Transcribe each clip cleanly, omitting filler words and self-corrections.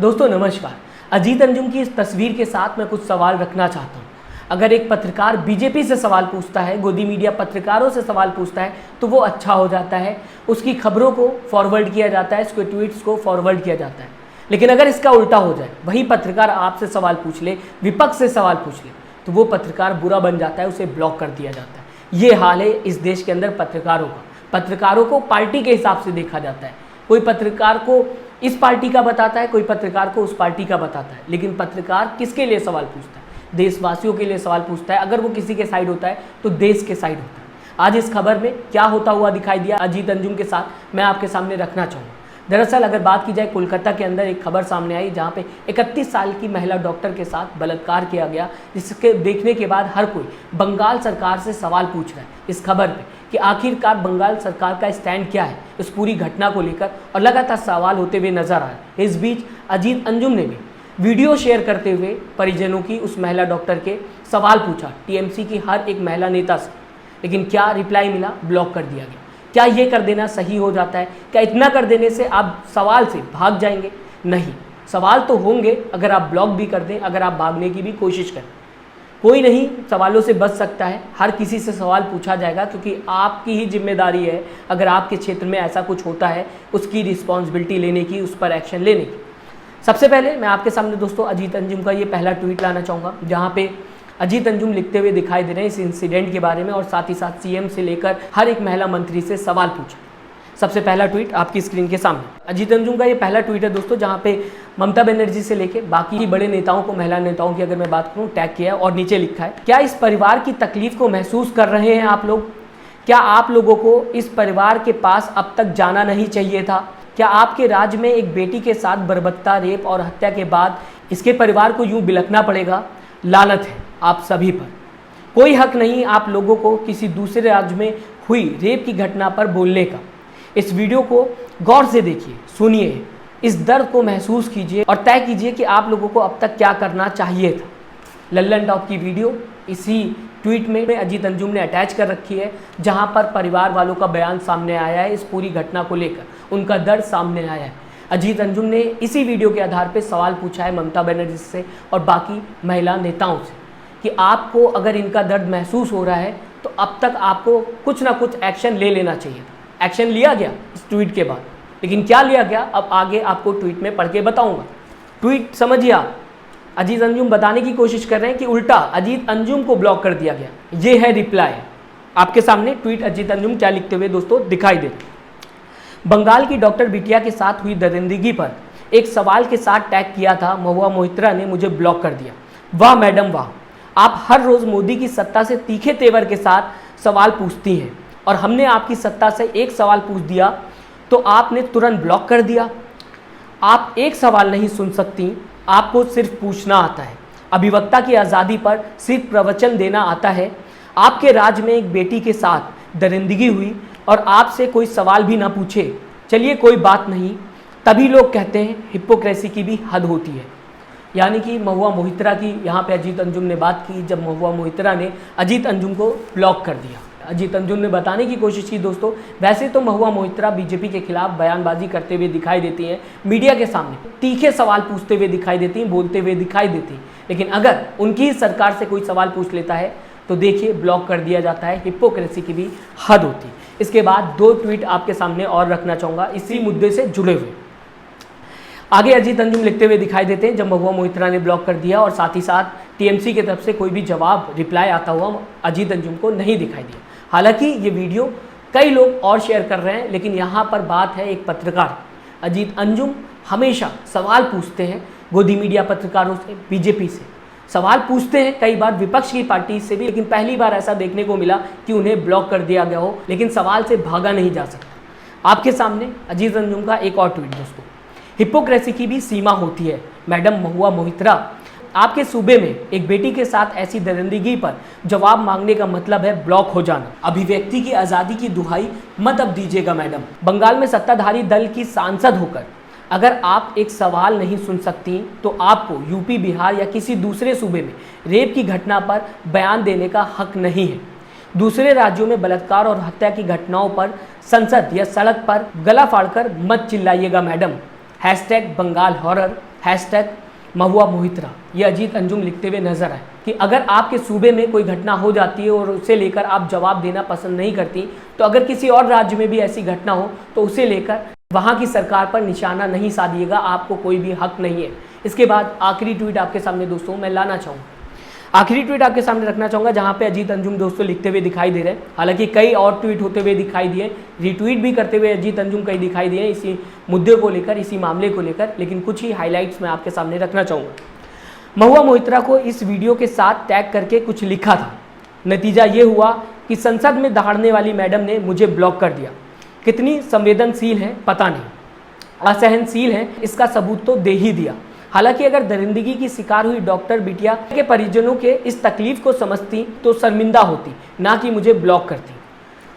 दोस्तों नमस्कार। अजीत अंजुम की इस तस्वीर के साथ मैं कुछ सवाल रखना चाहता हूँ। अगर एक पत्रकार बीजेपी से सवाल पूछता है, गोदी मीडिया पत्रकारों से सवाल पूछता है तो वो अच्छा हो जाता है, उसकी खबरों को फॉरवर्ड किया जाता है, उसके ट्वीट्स को फॉरवर्ड किया जाता है। लेकिन अगर इसका उल्टा हो जाए, वही पत्रकार आपसे सवाल पूछ ले, विपक्ष से सवाल पूछ ले, तो वो पत्रकार बुरा बन जाता है, उसे ब्लॉक कर दिया जाता है। ये हाल है इस देश के अंदर पत्रकारों का। पत्रकारों को पार्टी के हिसाब से देखा जाता है। कोई पत्रकार को इस पार्टी का बताता है, कोई पत्रकार को उस पार्टी का बताता है। लेकिन पत्रकार किसके लिए सवाल पूछता है? देशवासियों के लिए सवाल पूछता है। अगर वो किसी के साइड होता है तो देश के साइड होता है। आज इस खबर में क्या होता हुआ दिखाई दिया अजीत अंजुम के साथ, मैं आपके सामने रखना चाहूँगा। दरअसल अगर बात की जाए, कोलकाता के अंदर एक खबर सामने आई जहाँ पे 31 साल की महिला डॉक्टर के साथ बलात्कार किया गया, जिसके देखने के बाद हर कोई बंगाल सरकार से सवाल पूछ रहा है इस खबर पे कि आखिरकार बंगाल सरकार का स्टैंड क्या है इस पूरी घटना को लेकर, और लगातार सवाल होते हुए नजर आ रहे हैं। इस बीच अजीत अंजुम ने भी वीडियो शेयर करते हुए परिजनों की उस महिला डॉक्टर के सवाल पूछा टीएमसी की हर एक महिला नेता से। लेकिन क्या रिप्लाई मिला? ब्लॉक कर दिया गया। क्या ये कर देना सही हो जाता है? क्या इतना कर देने से आप सवाल से भाग जाएंगे? नहीं, सवाल तो होंगे अगर आप ब्लॉक भी कर दें, अगर आप भागने की भी कोशिश करें। कोई नहीं सवालों से बच सकता है, हर किसी से सवाल पूछा जाएगा, क्योंकि आपकी ही जिम्मेदारी है अगर आपके क्षेत्र में ऐसा कुछ होता है उसकी रिस्पॉन्सिबिलिटी लेने की, उस पर एक्शन लेने की। सबसे पहले मैं आपके सामने दोस्तों अजीत अंजुम का ये पहला ट्वीट लाना चाहूँगा, जहाँ पे अजीत अंजुम लिखते हुए दिखाई दे रहे हैं इस इंसिडेंट के बारे में, और साथ ही साथ सीएम से लेकर हर एक महिला मंत्री से सवाल पूछा। सबसे पहला ट्वीट आपकी स्क्रीन के सामने अजीत अंजुम का ये पहला ट्वीट है दोस्तों, जहाँ पे ममता बनर्जी से लेकर बाकी बड़े नेताओं को, महिला नेताओं की अगर मैं बात करूँ, टैग किया है और नीचे लिखा है, क्या इस परिवार की तकलीफ को महसूस कर रहे हैं आप लोग? क्या आप लोगों को इस परिवार के पास अब तक जाना नहीं चाहिए था? क्या आपके राज्य में एक बेटी के साथ बर्बरता, रेप और हत्या के बाद इसके परिवार को यूं बिलखना पड़ेगा? लानत है आप सभी पर। कोई हक नहीं आप लोगों को किसी दूसरे राज्य में हुई रेप की घटना पर बोलने का। इस वीडियो को गौर से देखिए, सुनिए, इस दर्द को महसूस कीजिए और तय कीजिए कि आप लोगों को अब तक क्या करना चाहिए था। लल्लन टॉप की वीडियो इसी ट्वीट में अजीत अंजुम ने अटैच कर रखी है, जहां पर परिवार वालों का बयान सामने आया है, इस पूरी घटना को लेकर उनका दर्द सामने आया है। अजीत अंजुम ने इसी वीडियो के आधार पर सवाल पूछा है ममता बनर्जी से और बाकी महिला नेताओं से कि आपको अगर इनका दर्द महसूस हो रहा है तो अब तक आपको कुछ ना कुछ एक्शन ले लेना चाहिए था। एक्शन लिया गया इस ट्वीट के बाद, लेकिन क्या लिया गया अब आगे आपको ट्वीट में पढ़ के बताऊंगा। ट्वीट समझिए आप, अजीत अंजुम बताने की कोशिश कर रहे हैं कि उल्टा अजीत अंजुम को ब्लॉक कर दिया गया। ये है रिप्लाई आपके सामने। ट्वीट अजीत अंजुम क्या लिखते हुए दोस्तों दिखाई दे। बंगाल की डॉक्टर बिटिया के साथ हुई दरिंदगी पर एक सवाल के साथ टैग किया था, महुआ मोहित्रा ने मुझे ब्लॉक कर दिया। वाह मैडम वाह, आप हर रोज मोदी की सत्ता से तीखे तेवर के साथ सवाल पूछती हैं, और हमने आपकी सत्ता से एक सवाल पूछ दिया तो आपने तुरंत ब्लॉक कर दिया। आप एक सवाल नहीं सुन सकती, आपको सिर्फ पूछना आता है। अभिव्यक्ता की आज़ादी पर सिर्फ प्रवचन देना आता है। आपके राज्य में एक बेटी के साथ दरिंदगी हुई और आपसे कोई सवाल भी ना पूछे, चलिए कोई बात नहीं, तभी लोग कहते हैं हिपोक्रेसी की भी हद होती है। यानी कि महुआ मोहित्रा की यहाँ पे अजीत अंजुम ने बात की, जब महुआ मोहित्रा ने अजीत अंजुम को ब्लॉक कर दिया। अजीत अंजुम ने बताने की कोशिश की दोस्तों, वैसे तो महुआ मोहित्रा बीजेपी के खिलाफ बयानबाजी करते हुए दिखाई देती हैं, मीडिया के सामने तीखे सवाल पूछते हुए दिखाई देती हैं, बोलते हुए दिखाई देती हैं। लेकिन अगर उनकी सरकार से कोई सवाल पूछ लेता है तो देखिए ब्लॉक कर दिया जाता है। हिपोक्रेसी की भी हद होती है। इसके बाद दो ट्वीट आपके सामने और रखना चाहूँगा इसी मुद्दे से जुड़े हुए। आगे अजीत अंजुम लिखते हुए दिखाई देते हैं, जब महुआ मोहित्रा ने ब्लॉक कर दिया और साथ ही साथ टीएमसी की तरफ से कोई भी जवाब, रिप्लाई आता हुआ अजीत अंजुम को नहीं दिखाई दिया। हालांकि ये वीडियो कई लोग और शेयर कर रहे हैं, लेकिन यहाँ पर बात है एक पत्रकार। अजीत अंजुम हमेशा सवाल पूछते हैं गोदी मीडिया पत्रकारों से, बीजेपी से सवाल पूछते हैं, कई बार विपक्ष की पार्टी से भी, लेकिन पहली बार ऐसा देखने को मिला कि उन्हें ब्लॉक कर दिया गया हो, लेकिन सवाल से भागा नहीं जा सकता। आपके सामने अजीत अंजुम का एक और ट्वीट दोस्तों, हिपोक्रेसी की भी सीमा होती है मैडम महुआ मोहित्रा। आपके सूबे में एक बेटी के साथ ऐसी दरिंदगी पर जवाब मांगने का मतलब है ब्लॉक हो जाना। अभिव्यक्ति की आज़ादी की दुहाई मत अब दीजिएगा मैडम। बंगाल में सत्ताधारी दल की सांसद होकर अगर आप एक सवाल नहीं सुन सकती तो आपको यूपी, बिहार या किसी दूसरे सूबे में रेप की घटना पर बयान देने का हक नहीं है। दूसरे राज्यों में बलात्कार और हत्या की घटनाओं पर संसद या सड़क पर गला फाड़कर मत चिल्लाइएगा मैडम। #बंगाल हॉरर हैशटैग महुआ मोहित्रा, ये अजीत अंजुम लिखते हुए नजर आए कि अगर आपके सूबे में कोई घटना हो जाती है और उसे लेकर आप जवाब देना पसंद नहीं करती, तो अगर किसी और राज्य में भी ऐसी घटना हो तो उसे लेकर वहाँ की सरकार पर निशाना नहीं साधिएगा, आपको कोई भी हक नहीं है। इसके बाद आखिरी ट्वीट आपके सामने दोस्तों मैं लाना चाहूँगा, आखिरी ट्वीट आपके सामने रखना चाहूँगा जहाँ पे अजीत अंजुम दोस्तों लिखते हुए दिखाई दे रहे हैं। हालांकि कई और ट्वीट होते हुए दिखाई दिए, रीट्वीट भी करते हुए अजीत अंजुम कई दिखाई दिए इसी मुद्दे को लेकर, इसी मामले को लेकर, लेकिन कुछ ही हाईलाइट्स मैं आपके सामने रखना चाहूँगा। महुआ मोहित्रा को इस वीडियो के साथ टैग करके कुछ लिखा था, नतीजा ये हुआ कि संसद में दहाड़ने वाली मैडम ने मुझे ब्लॉक कर दिया। कितनी संवेदनशील है पता नहीं, असहनशील है इसका सबूत तो दे ही दिया। हालांकि अगर दरिंदगी की शिकार हुई डॉक्टर बिटिया के परिजनों के इस तकलीफ को समझती तो शर्मिंदा होती, ना कि मुझे ब्लॉक करती।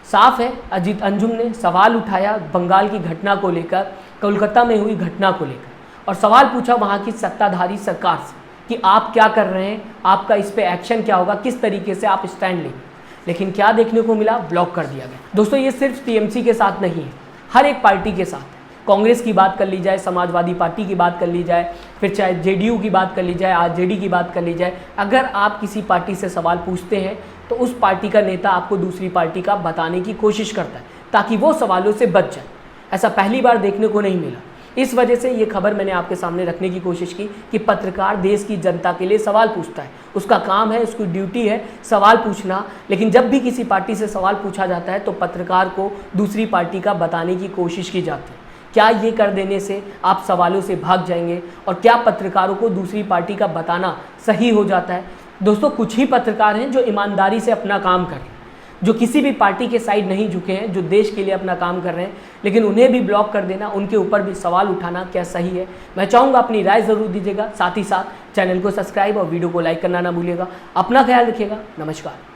साफ है अजीत अंजुम ने सवाल उठाया बंगाल की घटना को लेकर, कोलकाता में हुई घटना को लेकर, और सवाल पूछा वहाँ की सत्ताधारी सरकार से कि आप क्या कर रहे हैं, आपका इस पे एक्शन क्या होगा, किस तरीके से आप स्टैंड लेंगे। लेकिन क्या देखने को मिला, ब्लॉक कर दिया गया। दोस्तों ये सिर्फ टीएमसी के साथ नहीं है, हर एक पार्टी के साथ। कांग्रेस की बात कर ली जाए, समाजवादी पार्टी की बात कर ली जाए, फिर चाहे जेडीयू की बात कर ली जाए, आरजेडी की बात कर ली जाए, अगर आप किसी पार्टी से सवाल पूछते हैं तो उस पार्टी का नेता आपको दूसरी पार्टी का बताने की कोशिश करता है ताकि वो सवालों से बच जाए। ऐसा पहली बार देखने को नहीं मिला। इस वजह से ये खबर मैंने आपके सामने रखने की कोशिश की कि पत्रकार देश की जनता के लिए सवाल पूछता है, उसका काम है, उसकी ड्यूटी है सवाल पूछना। लेकिन जब भी किसी पार्टी से सवाल पूछा जाता है तो पत्रकार को दूसरी पार्टी का बताने की कोशिश की जाती है। क्या ये कर देने से आप सवालों से भाग जाएंगे और क्या पत्रकारों को दूसरी पार्टी का बताना सही हो जाता है? दोस्तों कुछ ही पत्रकार हैं जो ईमानदारी से अपना काम कर रहे हैं, जो किसी भी पार्टी के साइड नहीं झुके हैं, जो देश के लिए अपना काम कर रहे हैं, लेकिन उन्हें भी ब्लॉक कर देना, उनके ऊपर भी सवाल उठाना क्या सही है? मैं चाहूँगा अपनी राय ज़रूर दीजिएगा। साथ ही साथ चैनल को सब्सक्राइब और वीडियो को लाइक करना ना भूलिएगा। अपना ख्याल रखिएगा। नमस्कार।